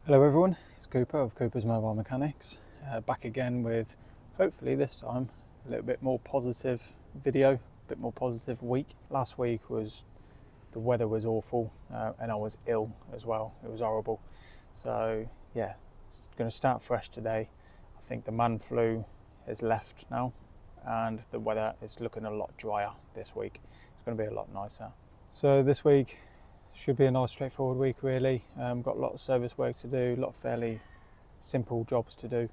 Hello everyone, it's Cooper of Cooper's Mobile Mechanics, back again with hopefully this time a little bit more positive video, a bit more positive week. Last week the weather was awful and I was ill as well, it was horrible. So yeah, it's going to start fresh today. I think the man flu has left now and the weather is looking a lot drier this week. It's going to be a lot nicer. So this week should be a nice straightforward week really. Got a lot of service work to do, a lot of fairly simple jobs to do.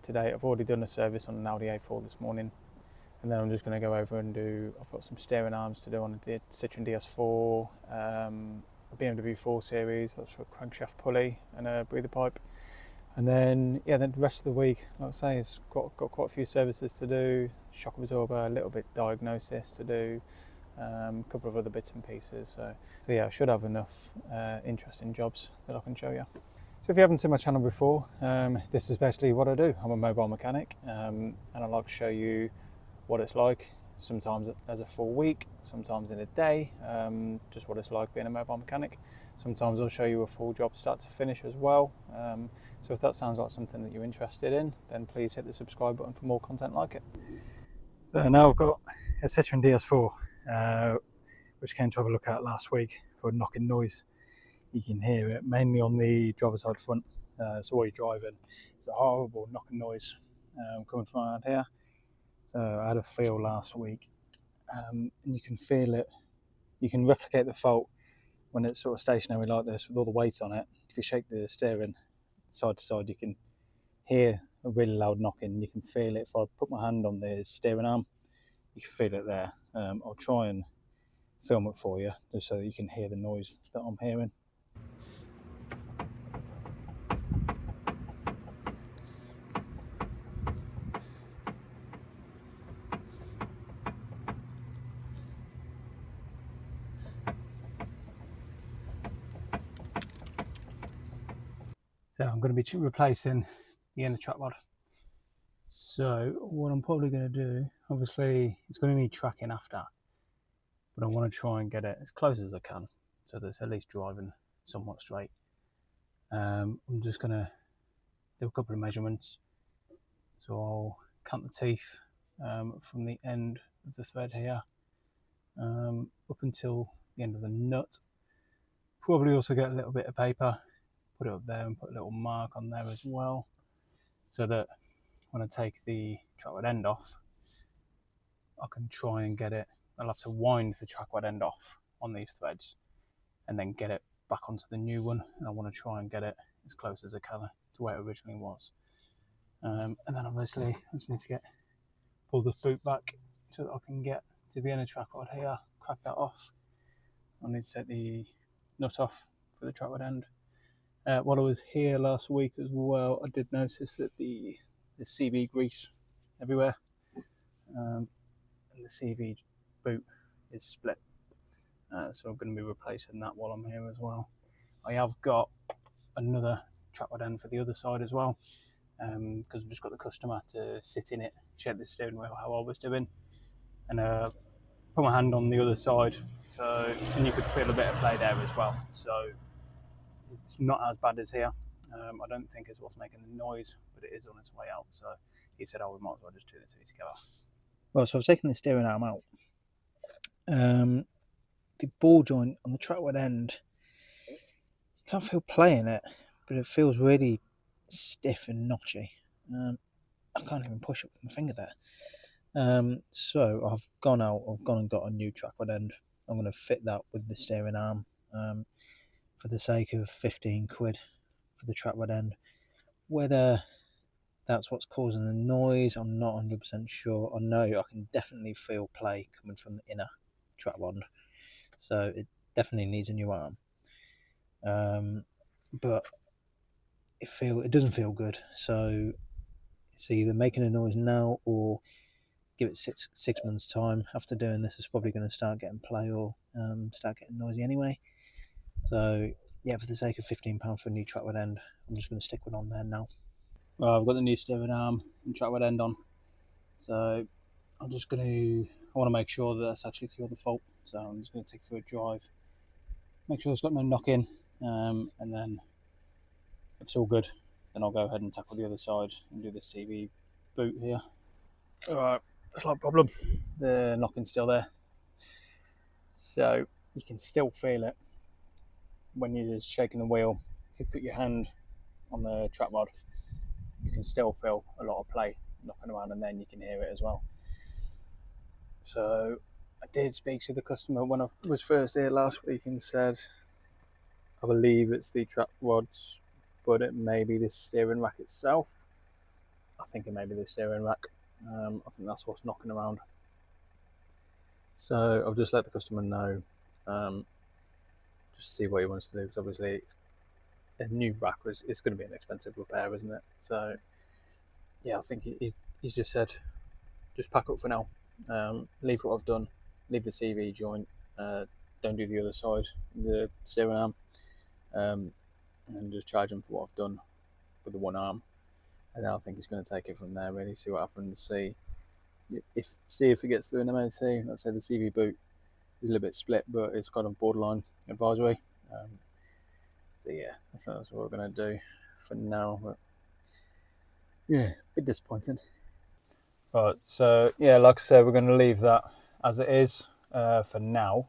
Today I've already done a service on an Audi A4 this morning, and then I'm just going to go over and I've got some steering arms to do on the Citroen DS4, a BMW 4 Series, that's for a crankshaft pulley and a breather pipe. And then the rest of the week, like I say, it's got quite a few services to do, shock absorber, a little bit diagnosis to do, a couple of other bits and pieces. So yeah, I should have enough interesting jobs that I can show you. So if you haven't seen my channel before, this is basically what I do. I'm a mobile mechanic, and I like to show you what it's like, sometimes as a full week, sometimes in a day, just what it's like being a mobile mechanic. Sometimes I'll show you a full job start to finish as well. So if that sounds like something that you're interested in, then please hit the subscribe button for more content like it. So now I've got a Citroen DS4, which came to have a look at last week for a knocking noise. You can hear it mainly on the driver's side front. So while you're driving, it's a horrible knocking noise coming from around here. So I had a feel last week, and you can feel it. You can replicate the fault when it's sort of stationary like this with all the weight on it. If you shake the steering side to side, you can hear a really loud knocking. You can feel it. If I put my hand on the steering arm, you can feel it there. I'll try and film it for you just so that you can hear the noise that I'm hearing. So I'm going to be replacing the inner track rod. So what I'm probably going to do, obviously it's going to need tracking after, but I want to try and get it as close as I can so that it's at least driving somewhat straight. I'm just going to do a couple of measurements. So I'll count the teeth from the end of the thread here up until the end of the nut. Probably also get a little bit of paper, put it up there and put a little mark on there as well, so that when I take the track rod end off, I can try and get it. I'll have to wind the track rod end off on these threads and then get it back onto the new one, and I want to try and get it as close as I can to where it originally was. And then obviously I just need to pull the boot back so that I can get to the inner track rod here, crack that off. I need to set the nut off for the track rod end. While I was here last week as well, I did notice that the CV grease everywhere, and the CV boot is split, so I'm going to be replacing that while I'm here as well. I have got another track rod end for the other side as well, because I've just got the customer to sit in it, check the steering wheel how I was doing, and put my hand on the other side, and you could feel a bit of play there as well. So it's not as bad as here. I don't think it's what's making the noise, but it is on its way out. So he said, we might as well just do the two together. Well, so I've taken the steering arm out. The ball joint on the track rod end, you can't feel play in it, but it feels really stiff and notchy. I can't even push it with my finger there. So I've gone and got a new track rod end. I'm going to fit that with the steering arm for the sake of 15 quid for the track rod end. Whether that's what's causing the noise, I'm not 100% sure. I know I can definitely feel play coming from the inner track rod, so it definitely needs a new arm. But it doesn't feel good, so it's either making a noise now or give it six months time. After doing this, it's probably going to start getting play or start getting noisy anyway. So yeah, for the sake of £15 for a new track rod end, I'm just going to stick one on there now. Well, I've got the new steering arm and track rod end on, so I want to make sure that that's actually cured the fault. So I'm just going to take it for a drive, make sure it's got no knock in, and then If it's all good, then I'll go ahead and tackle the other side and do the CV boot here. Alright, slight problem. The knocking's still there. So you can still feel it when you're shaking the wheel. If you put your hand on the trap rod, you can still feel a lot of play knocking around, and then you can hear it as well. So I did speak to the customer when I was first here last week and said, I believe it's the trap rods, but it may be the steering rack itself. I think it may be the steering rack. I think that's what's knocking around. So I've just let the customer know, just see what he wants to do, because obviously a new rack it's going to be an expensive repair, isn't it? So yeah, I think he's just said, just pack up for now, leave what I've done, leave the CV joint, don't do the other side, the steering arm, and just charge him for what I've done with the one arm. And then I think he's going to take it from there, really, see what happens, see if it gets through an MOT. Let's say the CV boot is a little bit split, but it's kind of borderline advisory. So yeah, I think that's what we're going to do for now. But yeah, a bit disappointing. Right, so yeah, like I said, we're going to leave that as it is for now,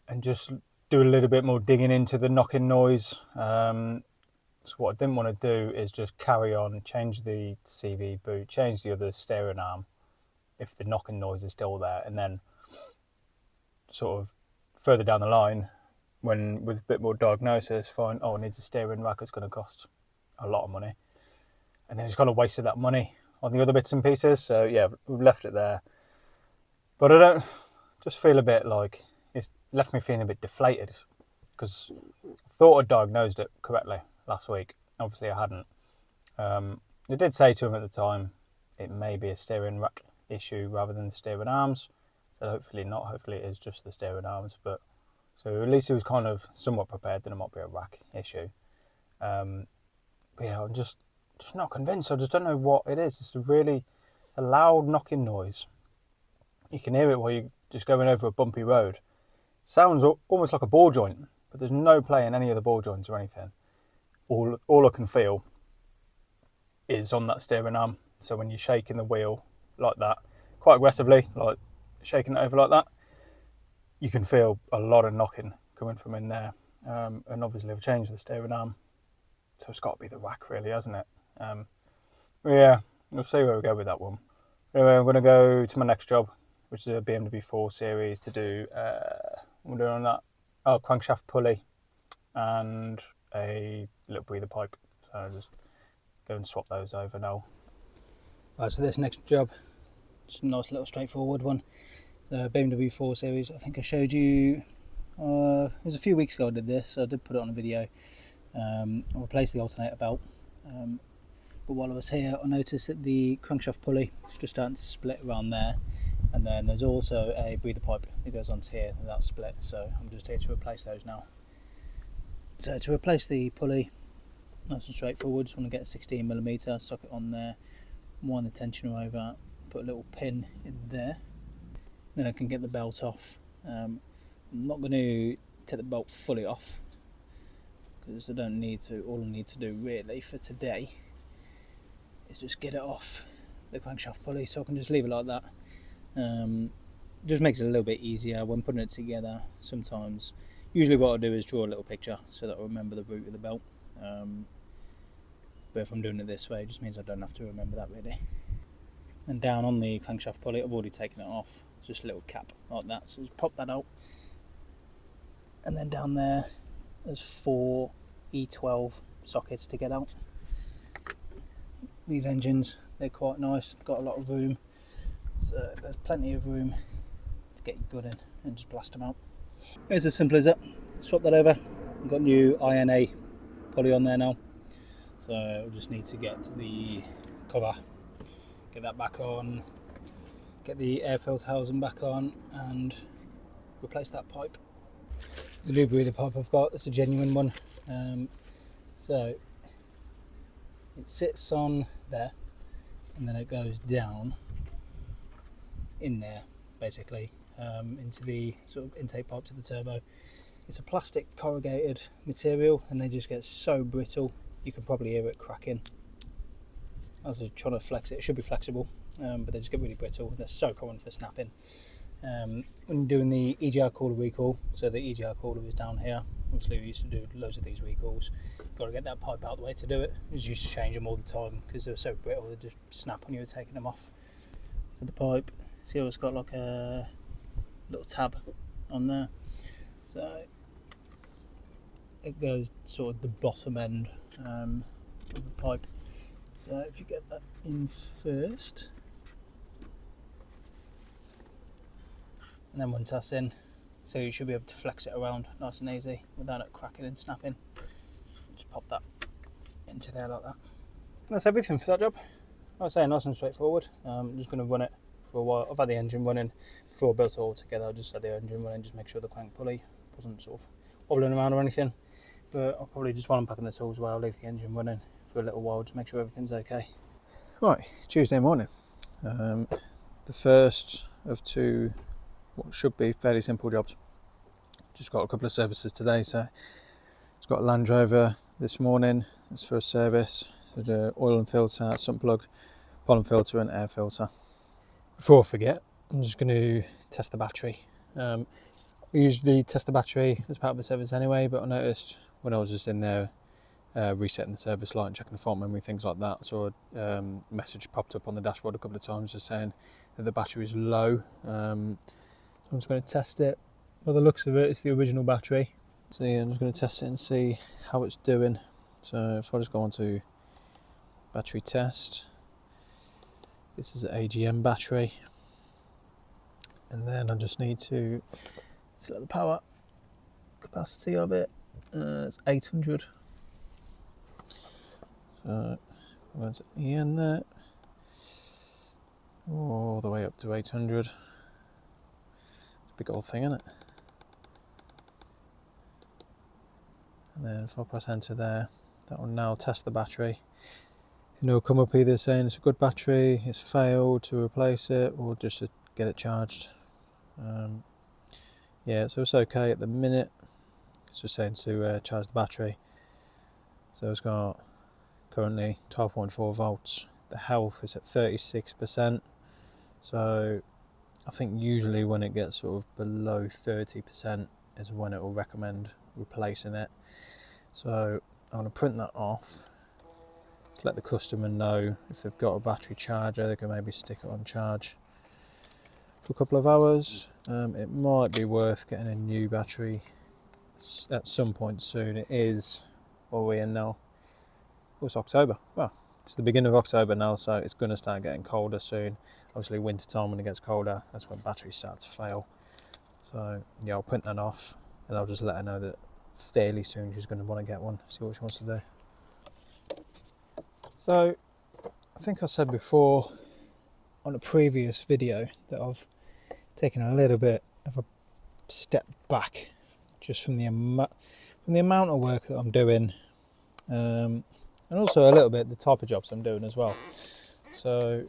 and just do a little bit more digging into the knocking noise. So what I didn't want to do is just carry on, change the CV boot, change the other steering arm if the knocking noise is still there, and then sort of further down the line, when with a bit more diagnosis, find, oh, it needs a steering rack, it's going to cost a lot of money, and then it's kind of wasted that money on the other bits and pieces. So yeah, we've left it there, but I don't just feel a bit like it's left me feeling a bit deflated, because I thought I diagnosed it correctly last week. Obviously I hadn't. I did say to him at the time it may be a steering rack issue rather than the steering arms, so hopefully not, hopefully it is just the steering arms. But so at least he was kind of somewhat prepared that it might be a rack issue. But yeah, I'm just not convinced. I just don't know what it is. It's a loud knocking noise. You can hear it while you're just going over a bumpy road. Sounds almost like a ball joint, but there's no play in any of the ball joints or anything. All I can feel is on that steering arm. So when you're shaking the wheel like that, quite aggressively, like shaking it over like that, you can feel a lot of knocking coming from in there. And obviously I've changed the steering arm, so it's got to be the rack, really, hasn't it? Yeah, we'll see where we go with that one. Anyway, I'm going to go to my next job, which is a BMW 4 Series, to do, what am I doing on that? Oh, crankshaft pulley and a little breather pipe. So I'll just go and swap those over now. Right, so this next job, just a nice little straightforward one. The BMW 4 Series, I think I showed you, it was a few weeks ago I did this, so I did put it on a video. I replaced the alternator belt, but while I was here I noticed that the crankshaft pulley is just starting to split around there, and then there's also a breather pipe that goes onto here, and that's split, so I'm just here to replace those now. So to replace the pulley, nice and straightforward, just want to get a 16mm socket on there, wind the tensioner over, put a little pin in there, then I can get the belt off. I'm not going to take the belt fully off, because I don't need to. All I need to do really for today is just get it off the crankshaft pulley, so I can just leave it like that. Just makes it a little bit easier when putting it together. Sometimes, usually what I do is draw a little picture so that I remember the route of the belt, but if I'm doing it this way, it just means I don't have to remember that, really. And down on the crankshaft pulley, I've already taken it off, it's just a little cap like that, so just pop that out, and then down there there's 4 E12 sockets to get out. These engines, they're quite nice, got a lot of room, so there's plenty of room to get your gun in and just blast them out. It's as simple as that. Swap that over. I've got new INA pulley on there now, so I just need to get the cover, get that back on, get the air filter housing back on, and replace that pipe. The new breather pipe I've got, it's a genuine one, so it sits on there and then it goes down in there basically, into the sort of intake pipe to the turbo. It's a plastic corrugated material and they just get so brittle you can probably hear it cracking as they're trying to flex it. It should be flexible, but they just get really brittle. They're so common for snapping. When you're doing the EGR cooler recall, so the EGR cooler is down here. Obviously, we used to do loads of these recalls. Got to get that pipe out of the way to do it. We used to change them all the time because they're so brittle, they just snap when you were taking them off. So the pipe, see how it's got like a little tab on there. So it goes sort of the bottom end of the pipe. So if you get that in first, and then once that's in, so you should be able to flex it around nice and easy without it cracking and snapping. Just pop that into there like that. That's everything for that job. Like I say, nice and straightforward. I'm just going to run it for a while. I've had the engine running before I built it all together. I just had the engine running, just make sure the crank pulley wasn't sort of wobbling around or anything. But I'll probably just, while I'm packing the tools away, I'll leave the engine running for a little while to make sure everything's okay. Right, Tuesday morning. The first of two what should be fairly simple jobs. Just got a couple of services today, so it's got a Land Rover this morning. It's for a service. So the oil and filter, sump plug, pollen filter and air filter. Before I forget, I'm just going to test the battery. We usually test the battery as part of the service anyway, but I noticed when I was just in there resetting the service light and checking the fault memory, things like that, so a message popped up on the dashboard a couple of times just saying that the battery is low. So I'm just going to test it. By the looks of it, it's the original battery. So yeah, I'm just going to test it and see how it's doing. So if I just go on to battery test, this is an AGM battery, and then I just need to select the power capacity of it. It's 800. So where's the end there? All the way up to 800. It's a big old thing, isn't it? And then if I press enter there, that will now test the battery. And it'll come up either saying it's a good battery, it's failed to replace it, or just to get it charged. Yeah, so it's okay at the minute. It's just saying to charge the battery. So it's got currently 12.4 volts. The health is at 36%. So I think usually when it gets sort of below 30% is when it will recommend replacing it. So I'm going to print that off to let the customer know if they've got a battery charger, they can maybe stick it on charge for a couple of hours. It might be worth getting a new battery at some point soon. It is, what are we in now? Oh, it's October. Well, it's the beginning of October now, so it's going to start getting colder soon. Obviously winter time, when it gets colder, that's when batteries start to fail. So yeah, I'll print that off and I'll just let her know that fairly soon she's going to want to get one, see what she wants to do. So I think I said before on a previous video that I've taken a little bit of a step back just from the amount of work that I'm doing, and also a little bit the type of jobs I'm doing as well. So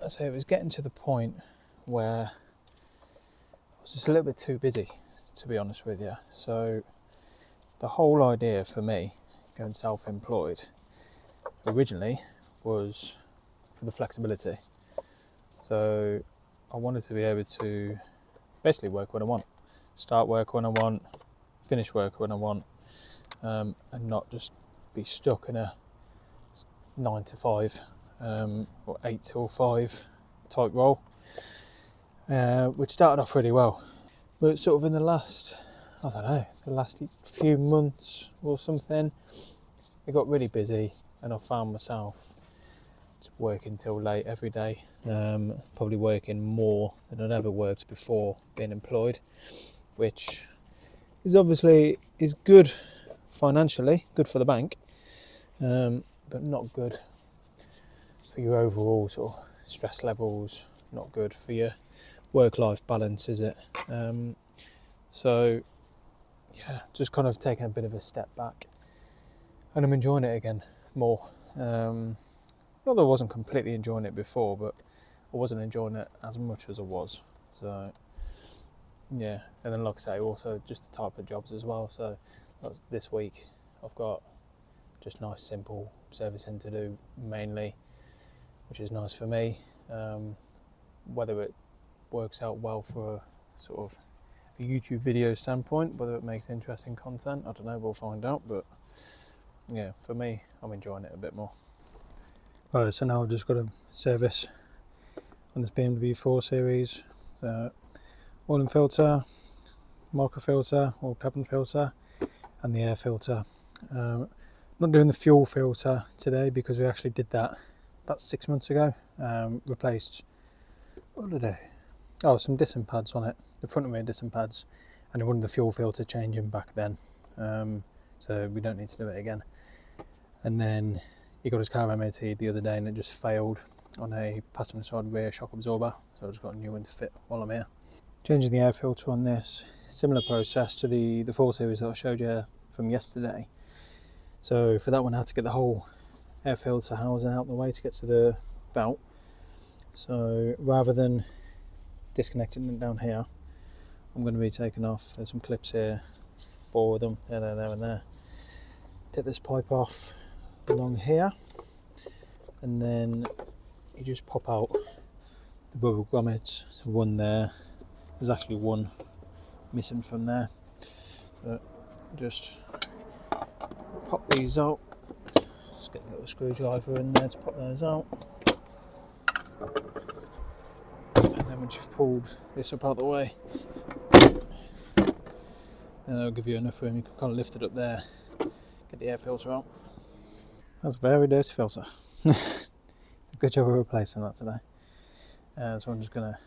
I say it was getting to the point where I was just a little bit too busy, to be honest with you. So the whole idea for me going self-employed originally was for the flexibility. So I wanted to be able to basically work when I want, start work when I want, finish work when I want, and not just be stuck in a 9 to 5 or 8 till 5 type role, which started off really well. But sort of in the last, I don't know, the last few months or something, it got really busy and I found myself working till late every day, probably working more than I'd ever worked before being employed, which is obviously is good financially, good for the bank, but not good for your overall sort of stress levels, not good for your work-life balance, is it? So yeah, just kind of taking a bit of a step back, and I'm enjoying it again more. Not that I wasn't completely enjoying it before, but I wasn't enjoying it as much as I was. So yeah, and then like I say, also just the type of jobs as well. So this week I've got just nice simple servicing to do mainly, which is nice for me. Whether it works out well for a sort of a YouTube video standpoint, whether it makes interesting content, I don't know, we'll find out, but yeah, for me, I'm enjoying it a bit more. Right, so now I've just got a service on this BMW 4 Series, so oil and filter, micro filter or cabin filter, and the air filter. Not doing the fuel filter today because we actually did that about 6 months ago. Replaced, what did I do? Oh, some dissing pads on it, the front and rear dissing pads, and I wanted the fuel filter changing back then, so we don't need to do it again. And then he got his car MOT'd the other day and it just failed on a passenger side rear shock absorber, so I just got a new one to fit while I'm here. Changing the air filter on this, similar process to the 4 Series that I showed you from yesterday. So for that one I had to get the whole air filter housing out the way to get to the belt. So rather than disconnecting them down here, I'm going to be taking off, there's some clips here, 4 of them, there and there. Take this pipe off along here, and then you just pop out the rubber grommets. So one there, there's actually one missing from there, but just pop these out. Just get a little screwdriver in there to pop those out, and then once you've pulled this up out of the way, then that'll give you enough room. You can kind of lift it up there, get the air filter out. That's a very dirty filter. Good job of replacing that today. So I'm just going to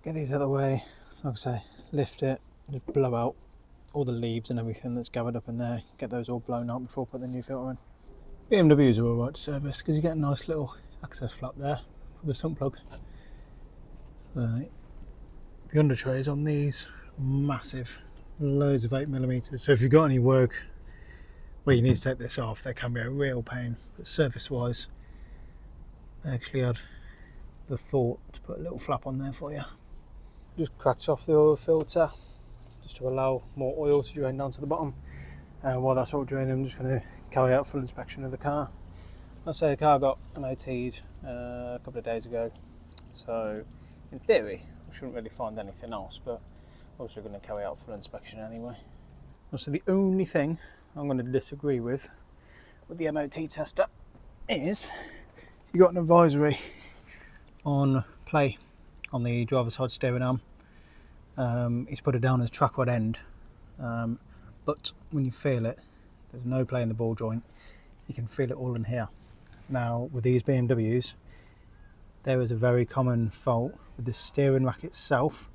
get these out of the way, like I say, lift it, just blow out all the leaves and everything that's gathered up in there, get those all blown out before I put the new filter in. BMWs are alright to service because you get a nice little access flap there for the sump plug. The under trays on these, massive, loads of 8mm, so if you've got any work where you need to take this off, they can be a real pain, but surface wise, I actually had the thought to put a little flap on there for you. Just cracked off the oil filter just to allow more oil to drain down to the bottom. While that's all draining, I'm just going to carry out a full inspection of the car. Let's say the car got MOT'd a couple of days ago, so in theory I shouldn't really find anything else, but I'm also going to carry out a full inspection anyway. So the only thing I'm going to disagree with the MOT tester is you got an advisory on play on the driver's side steering arm. He's put it down as track rod end, but when you feel it, there's no play in the ball joint. You can feel it all in here. Now with these BMWs, there is a very common fault with the steering rack itself.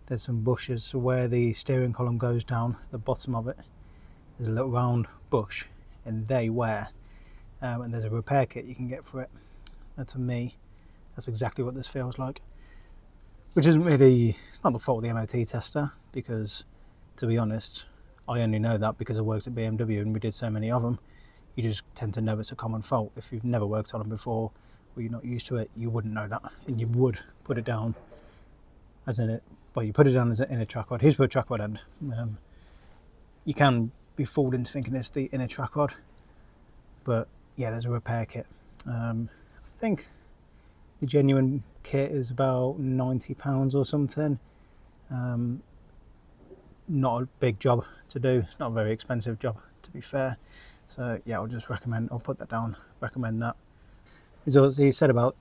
There's some bushes, so where the steering column goes down, the bottom of it, there's a little round bush, and they wear, and there's a repair kit you can get for it. And to me, that's exactly what this feels like, which isn't really, it's not the fault of the MOT tester, because to be honest, I only know that because I worked at BMW and we did so many of them. You just tend to know it's a common fault. If you've never worked on them before, or you're not used to it, you wouldn't know that, and you would put it down as in it. Well, you put it down as an inner track rod. Here's put a track rod end. You can be fooled into thinking it's the inner track rod, but yeah, there's a repair kit. I think the genuine kit is about £90 or something. Not a big job to do. It's not a very expensive job, to be fair. So yeah, I'll just recommend, I'll put that down, recommend that. He said about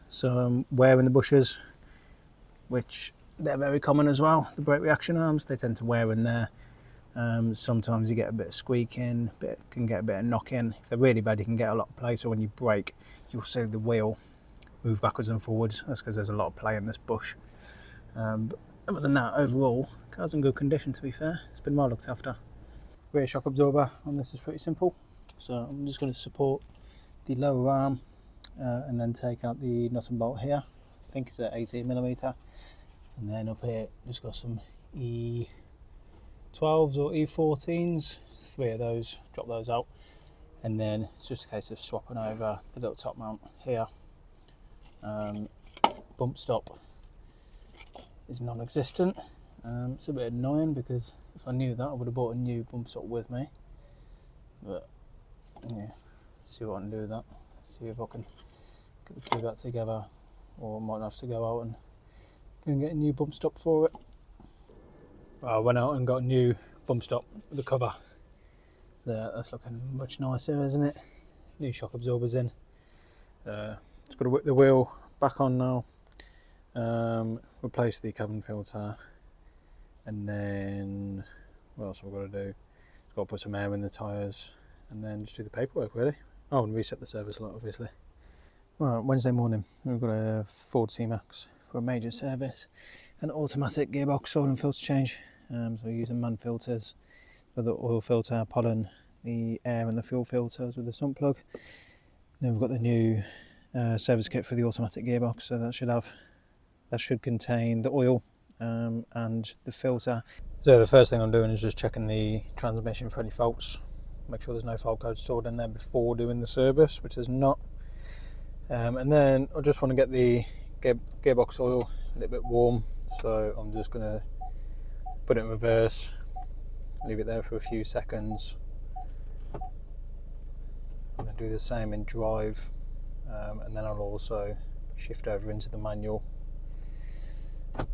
some wear in the bushes, which they're very common as well. The brake reaction arms, they tend to wear in there. Sometimes you get a bit of squeaking, can get a bit of knocking. If they're really bad, you can get a lot of play, so when you brake, you'll see the wheel move backwards and forwards. That's because there's a lot of play in this bush. But other than that, overall, car's in good condition, to be fair. It's been well looked after. Rear shock absorber on this is pretty simple. So I'm just going to support the lower arm and then take out the nut and bolt here. I think it's at 18mm. And then up here, just got some E12s or E14s, 3 of those, drop those out. And then it's just a case of swapping over the little top mount here. Bump stop is non-existent. It's a bit annoying because if I knew that, I would have bought a new bump stop with me. But yeah, see what I can do with that. See if I can get the two back together, or I might have to go out and go and get a new bump stop for it. I went out and got a new bump stop with the cover. So that's looking much nicer, isn't it? New shock absorbers in. It's got to whip the wheel back on now. Replace the cabin filter, and then what else have I got to do? Got to put some air in the tyres, and then just do the paperwork really. Oh, and reset the service light, obviously. Right, Wednesday morning, we've got a Ford C-Max for a major service, an automatic gearbox oil and filter change. So we're using man filters for the oil filter, pollen, the air and the fuel filters with the sump plug. Then we've got the new service kit for the automatic gearbox, so that should contain the oil and the filter. So the first thing I'm doing is just checking the transmission for any faults. Make sure there's no fault code stored in there before doing the service, which there's not. And then I just want to get the gearbox oil a little bit warm, so I'm just going to put it in reverse, leave it there for a few seconds, and then do the same in drive, and then I'll also shift over into the manual and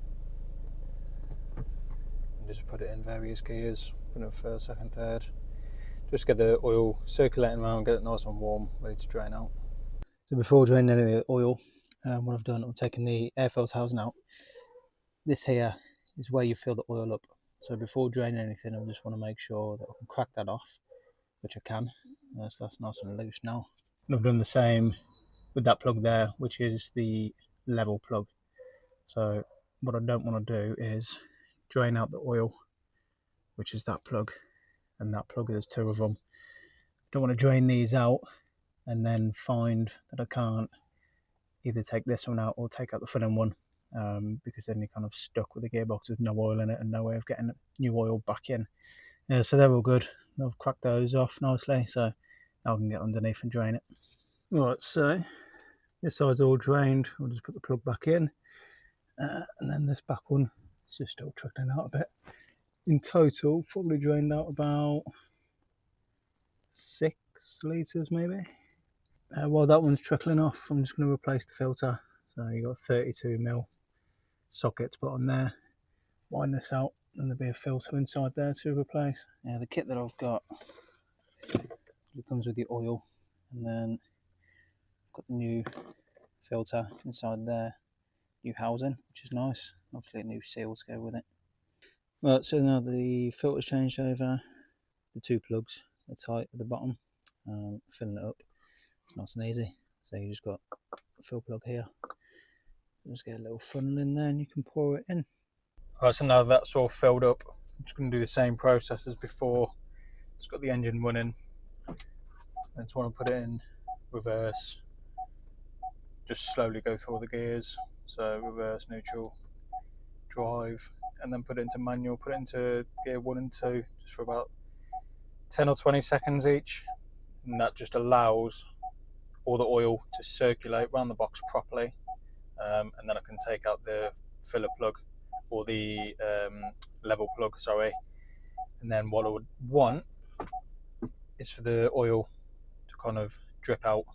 just put it in various gears, put it first, second, third, just get the oil circulating around, get it nice and warm, ready to drain out. So before draining any of the oil, what I've done, I'm taking the air filter housing out. This here is where you fill the oil up. So before draining anything, I just want to make sure that I can crack that off, which I can. So that's nice and loose now. And I've done the same with that plug there, which is the level plug. So what I don't want to do is drain out the oil, which is that plug, and that plug, there's two of them. I don't want to drain these out and then find that I can't either take this one out or take out the front end one, because then you're kind of stuck with the gearbox with no oil in it and no way of getting new oil back in. Yeah, so they're all good. I've cracked those off nicely, so now I can get underneath and drain it. Right, so this side's all drained. I'll just put the plug back in, and then this back one is just still trickling out a bit. In total, probably drained out about 6 litres maybe. While that one's trickling off, I'm just going to replace the filter. So you've got 32mm socket to put on there. Wind this out, and there'll be a filter inside there to replace. Yeah, the kit that I've got, it comes with the oil, and then got the new filter inside there, new housing, which is nice. Obviously, new seals go with it. Right, so now the filter's changed over. The two plugs are tight at the bottom, filling it up. Nice and easy. So you just got a fill plug here. Just get a little funnel in there and you can pour it in. Alright, so now that's all filled up, I'm just going to do the same process as before. Just got the engine running. I just want to put it in reverse. Just slowly go through all the gears. So reverse, neutral, drive, and then put it into manual, put it into gear 1 and 2, just for about 10 or 20 seconds each. And that just allows all the oil to circulate around the box properly, and then I can take out the filler plug, or the level plug, sorry. And then what I would want is for the oil to kind of drip out,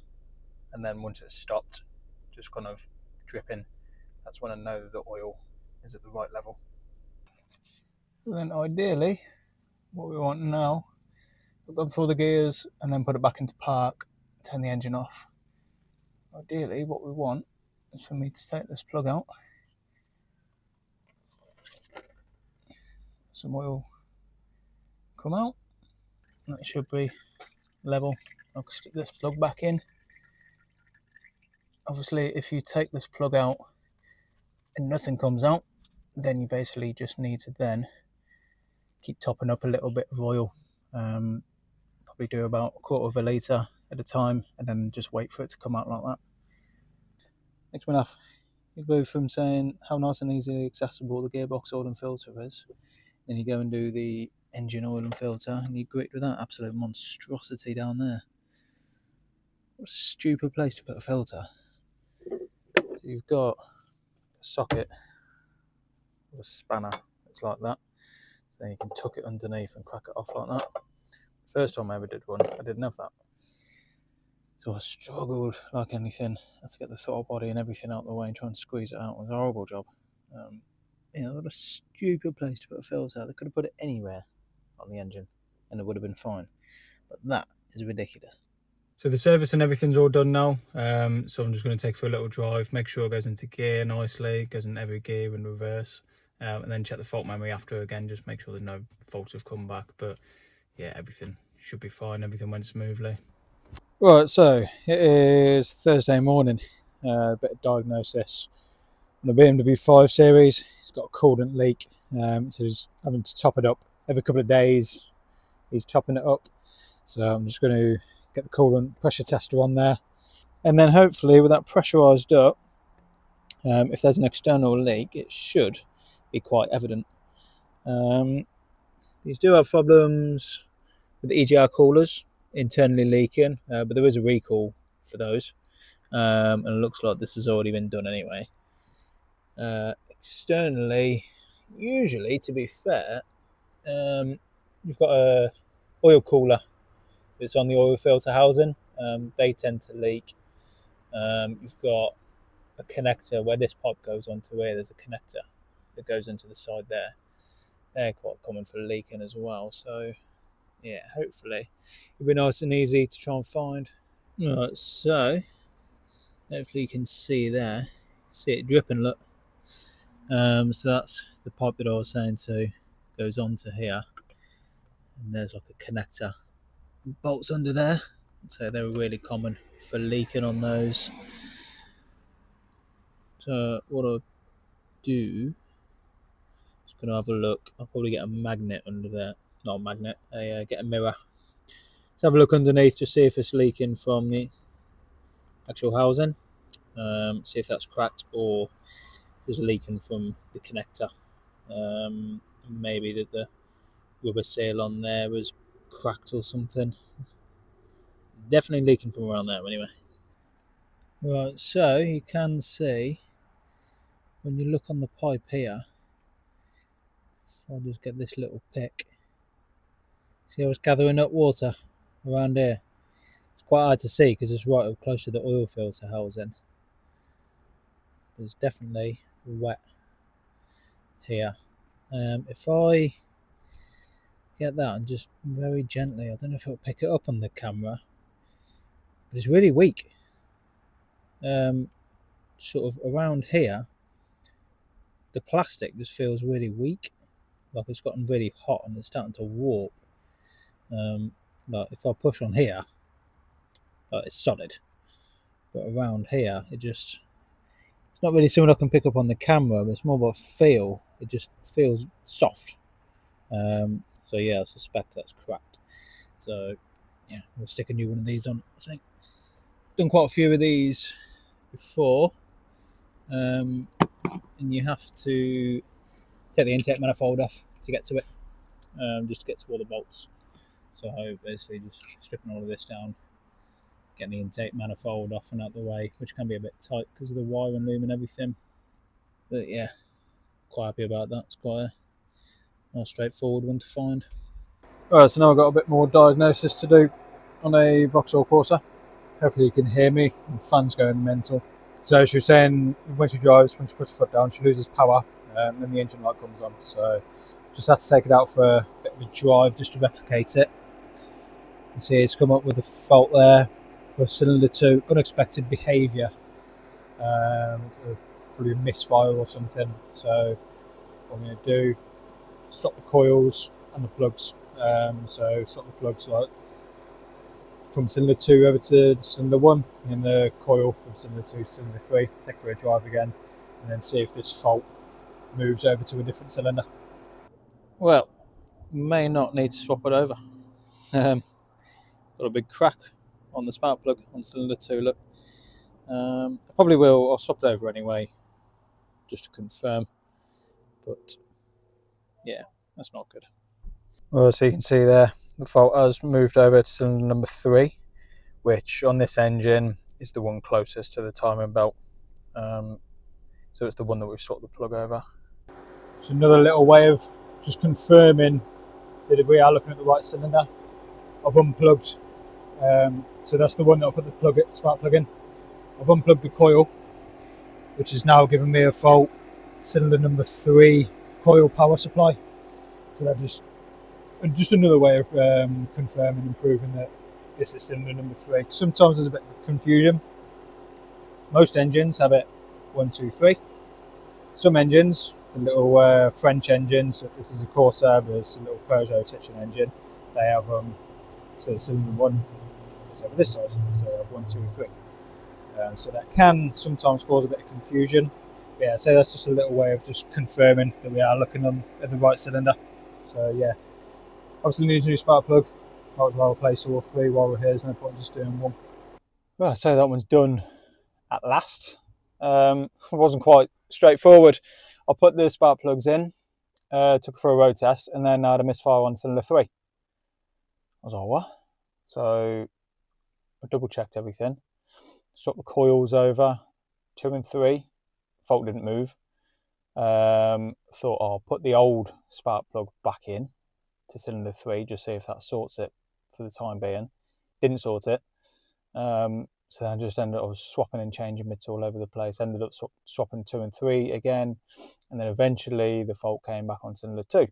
and then once it's stopped, just kind of dripping. That's when I know that the oil is at the right level. And then ideally, what we want now, I've gone through the gears and then put it back into park, turn the engine off. Ideally, what we want is for me to take this plug out, some oil come out, that should be level. I'll stick this plug back in. Obviously, if you take this plug out and nothing comes out, then you basically just need to then keep topping up a little bit of oil. Probably do about 1/4 litre at a time, and then just wait for it to come out like that. Next one off, you go from saying how nice and easily accessible the gearbox oil and filter is, then you go and do the engine oil and filter, and you greet with that absolute monstrosity down there. What a stupid place to put a filter. So you've got a socket with a spanner, it's like that, so you can tuck it underneath and crack it off like that. First time I ever did one, I didn't have that. So I struggled like anything. I had to get the throttle body and everything out of the way and try and squeeze it out. It was a horrible job. What a stupid place to put a filter. They could have put it anywhere on the engine and it would have been fine. But that is ridiculous. So the service and everything's all done now. So I'm just going to take for a little drive, make sure it goes into gear nicely, goes in every gear in reverse, and then check the fault memory after again, just make sure there's no faults have come back. But yeah, everything should be fine. Everything went smoothly. Right, so it is Thursday morning. A bit of diagnosis on the BMW 5 Series. It's got a coolant leak, so he's having to top it up every couple of days. He's topping it up, so I'm just going to get the coolant pressure tester on there, and then hopefully with that pressurized up, if there's an external leak, it should be quite evident. These do have problems with the EGR coolers internally leaking, but there is a recall for those, and it looks like this has already been done anyway. Externally, usually, to be fair, you've got a oil cooler that's on the oil filter housing. They tend to leak. You've got a connector where this pipe goes onto here. There's a connector that goes into the side there. They're quite common for leaking as well. So yeah, hopefully it'll be nice and easy to try and find. Right, so hopefully you can see there. See it dripping, look. So that's the pipe that I was saying to goes onto here. And there's like a connector. Bolts under there. So they're really common for leaking on those. So what I'll do is going to have a look. I'll probably get a magnet under there. Not a magnet, get a mirror. Let's have a look underneath to see if it's leaking from the actual housing. See if that's cracked or if it's leaking from the connector. Maybe that the rubber seal on there was cracked or something. Definitely leaking from around there anyway. Right, so you can see when you look on the pipe here, if I'll just get this little pick, see how it's gathering up water around here. It's quite hard to see because it's right up close to the oil filter housing. It's definitely wet here. If I get that and just very gently, I don't know if it'll pick it up on the camera, but it's really weak. Sort of around here, the plastic just feels really weak, like it's gotten really hot and it's starting to warp. Like if I push on here, it's solid, but around here it's not really something I can pick up on the camera, but it's more about feel. It just feels soft. So yeah, I suspect that's cracked. So yeah, we'll stick a new one of these on. I think done quite a few of these before, and you have to take the intake manifold off to get to it, just to get to all the bolts. So basically just stripping all of this down, getting the intake manifold off and out the way, which can be a bit tight because of the wire and loom and everything. But yeah, quite happy about that. It's quite a nice straightforward one to find. Alright, so now I've got a bit more diagnosis to do on a Vauxhall Corsa. Hopefully you can hear me. The fan's going mental. So she was saying when she drives, when she puts her foot down, she loses power, and then the engine light comes on. So just had to take it out for a bit of a drive just to replicate it. You see it's come up with a fault there for cylinder 2, unexpected behaviour. It's probably a misfire or something. So what I'm going to do, stop the coils and the plugs. So stop the plugs like from cylinder 2 over to cylinder 1, and the coil from cylinder 2 to cylinder 3, take it for a drive again, and then see if this fault moves over to a different cylinder. Well, may not need to swap it over. Got a big crack on the spark plug on cylinder 2, look. I probably will, I'll swap it over anyway, just to confirm, but yeah, that's not good. Well, so you can see there, the fault has moved over to cylinder number 3, which on this engine is the one closest to the timing belt. So it's the one that we've swapped the plug over. It's another little way of just confirming that we are looking at the right cylinder. I've unplugged, so that's the one that I put the spark plug in. I've unplugged the coil, which is now giving me a fault cylinder number 3 coil power supply. So that just another way of confirming and proving that this is cylinder number 3. Sometimes there's a bit of confusion. Most engines have it 1, 2, 3. Some engines, the little French engines, this is a Corsa, but it's a little Peugeot Citroen engine. They have so cylinder 1 is over this side, so they have 1, 2, 3. So that can sometimes cause a bit of confusion. But yeah, so that's just a little way of just confirming that we are looking at the right cylinder. So yeah, obviously need a new spark plug. Might as well replace all 3 while we're here. There's no point in just doing 1. Well, so that one's done at last. It wasn't quite straightforward. I put the spark plugs in, took it for a road test, and then I had a misfire on cylinder 3. I was like, what? So I double checked everything, swapped the coils over, 2 and 3, fault didn't move. Thought I'll put the old spark plug back in to cylinder 3, just see if that sorts it for the time being. Didn't sort it. So I just ended up swapping and changing bits all over the place. Ended up swapping 2 and 3 again, and then eventually the fault came back on cylinder 2.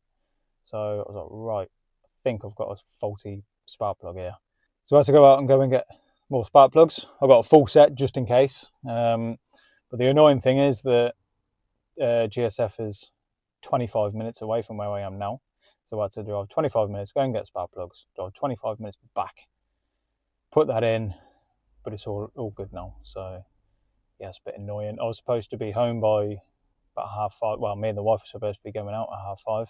So I was like, right, I think I've got a faulty spark plug here. So I had to go out and get more spark plugs. I've got a full set just in case. But the annoying thing is that GSF is 25 minutes away from where I am now. So I had to drive 25 minutes, go and get spark plugs, drive 25 minutes back, put that in, but it's all good now. So yeah, it's a bit annoying. I was supposed to be home by about 5:30. Well, me and the wife were supposed to be going out at 5:30,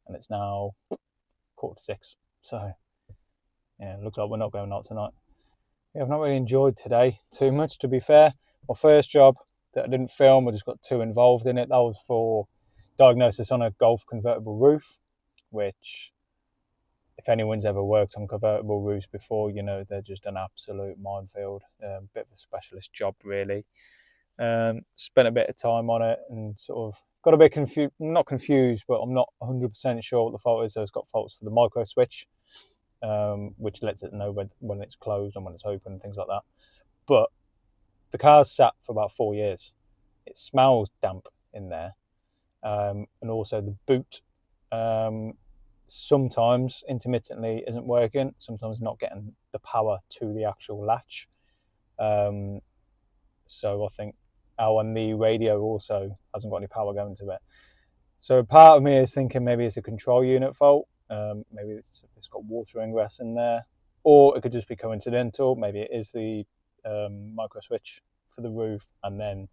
and it's now 5:45. So yeah, it looks like we're not going out tonight. Yeah, I've not really enjoyed today too much, to be fair. My first job that I didn't film, I just got too involved in it. That was for diagnosis on a Golf convertible roof, which, if anyone's ever worked on convertible roofs before, you know they're just an absolute minefield. Bit of a specialist job, really. Spent a bit of time on it and sort of got a bit confused. Not confused, but I'm not 100% sure what the fault is. So it's got faults for the micro switch, which lets it know when it's closed and when it's open and things like that. But the car's sat for about 4 years. It smells damp in there, and also the boot sometimes intermittently isn't working, sometimes not getting the power to the actual latch. So I think and the radio also hasn't got any power going to it. So part of me is thinking maybe it's a control unit fault. Maybe it's got water ingress in there, or it could just be coincidental. Maybe it is the micro switch for the roof, and then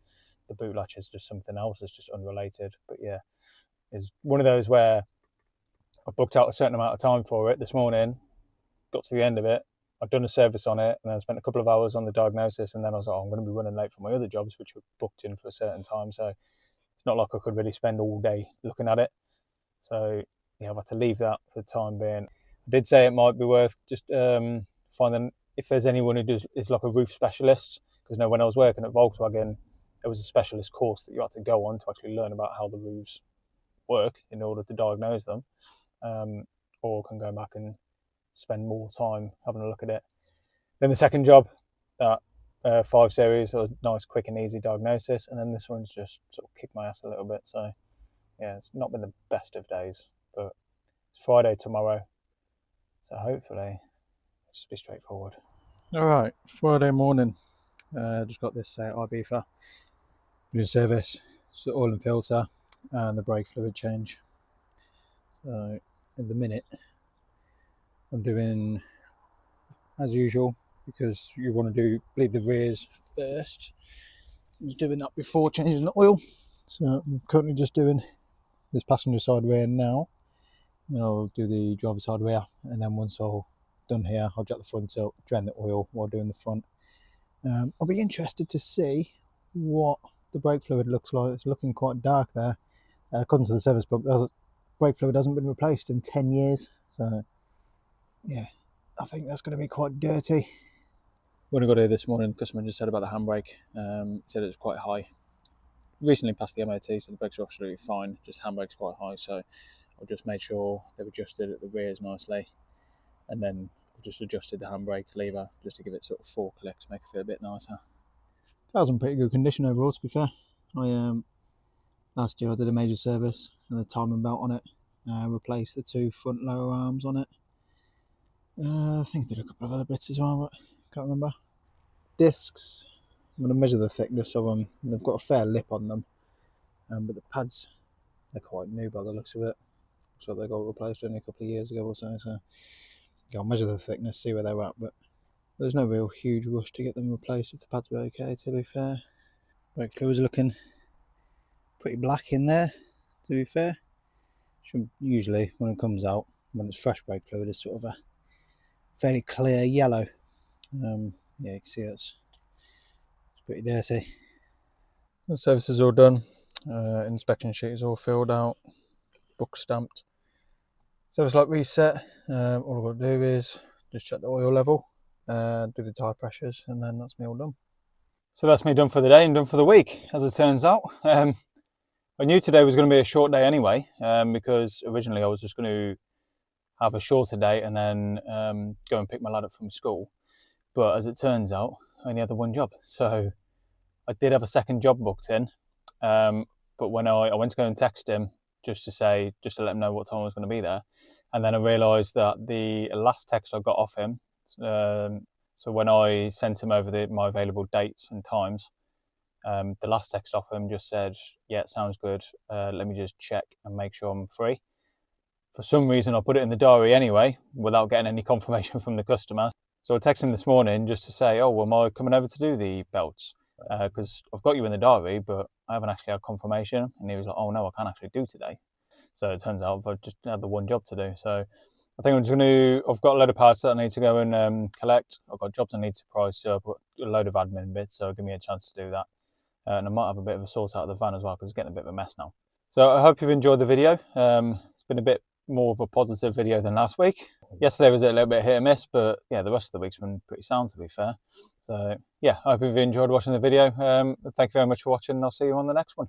the boot latch is just something else. It's just unrelated. But yeah, it's one of those where I booked out a certain amount of time for it this morning, got to the end of it, I'd done a service on it, and then I spent a couple of hours on the diagnosis, and then I was like, I'm going to be running late for my other jobs, which were booked in for a certain time. So it's not like I could really spend all day looking at it. So yeah, I've had to leave that for the time being. I did say it might be worth just finding if there's anyone who is like a roof specialist, because when I was working at Volkswagen, there was a specialist course that you had to go on to actually learn about how the roofs work in order to diagnose them, or can go back and spend more time having a look at it. Then the second job, that 5 Series, a nice, quick and easy diagnosis, and then this one's just sort of kicked my ass a little bit. So yeah, it's not been the best of days, but it's Friday tomorrow, so hopefully it'll just be straightforward. All right, Friday morning. Just got this Ibiza new service. It's the oil and filter and the brake fluid change. So in the minute, I'm doing as usual, because you want to bleed the rears first. I'm just doing that before changing the oil. So I'm currently just doing this passenger side rear now. Then I'll do the driver side rear, and then once I'm done here, I'll jack the front up, drain the oil while doing the front. I'll be interested to see what the brake fluid looks like. It's looking quite dark there. According to the service book, brake fluid hasn't been replaced in 10 years. So yeah, I think that's going to be quite dirty. When I got here this morning, the customer just said about the handbrake. Said it was quite high. Recently passed the MOT, so the brakes are absolutely fine. Just handbrake's quite high, so I just made sure they've adjusted at the rears nicely. And then I've just adjusted the handbrake lever just to give it sort of 4 clicks, make it feel a bit nicer. Car's in pretty good condition overall, to be fair. Last year I did a major service and the timing belt on it, replaced the 2 front lower arms on it. I think I did a couple of other bits as well, but can't remember. Discs, I'm going to measure the thickness of them. They've got a fair lip on them, but the pads, they're quite new by the looks of it. So they got replaced only a couple of years ago or so. So I'll measure the thickness, see where they're at, but there's no real huge rush to get them replaced if the pads were okay, to be fair. Brake fluid's looking pretty black in there, to be fair. Usually when it comes out, when it's fresh brake fluid, it's sort of a fairly clear yellow. Yeah, you can see it's pretty dirty. The service is all done. Inspection sheet is all filled out, book stamped. Service light reset. All I've got to do is just check the oil level, do the tyre pressures, and then that's me all done. So that's me done for the day and done for the week, as it turns out. I knew today was going to be a short day anyway, because originally I was just going to have a shorter day and then go and pick my lad up from school. But as it turns out, I only had the one job. So I did have a second job booked in, but when I went to go and text him just to let him know what time I was going to be there, and then I realised that the last text I got off him, so when I sent him over my available dates and times, the last text off him just said, yeah, it sounds good, let me just check and make sure I'm free. For some reason I put it in the diary anyway without getting any confirmation from the customer. So I texted him this morning just to say, oh, well, am I coming over to do the belts? Because I've got you in the diary, but I haven't actually had confirmation. And he was like, oh no, I can't actually do today. So it turns out I've just had the one job to do. So I think I've got a load of parts that I need to go and collect. I've got jobs I need to price, so I've got a load of admin bits, so give me a chance to do that. And I might have a bit of a sort out of the van as well, because it's getting a bit of a mess now. So I hope you've enjoyed the video. It's been a bit more of a positive video than last week. Yesterday was a little bit hit and miss, but yeah, the rest of the week's been pretty sound, to be fair. So yeah, I hope you've enjoyed watching the video. Thank you very much for watching, and I'll see you on the next one.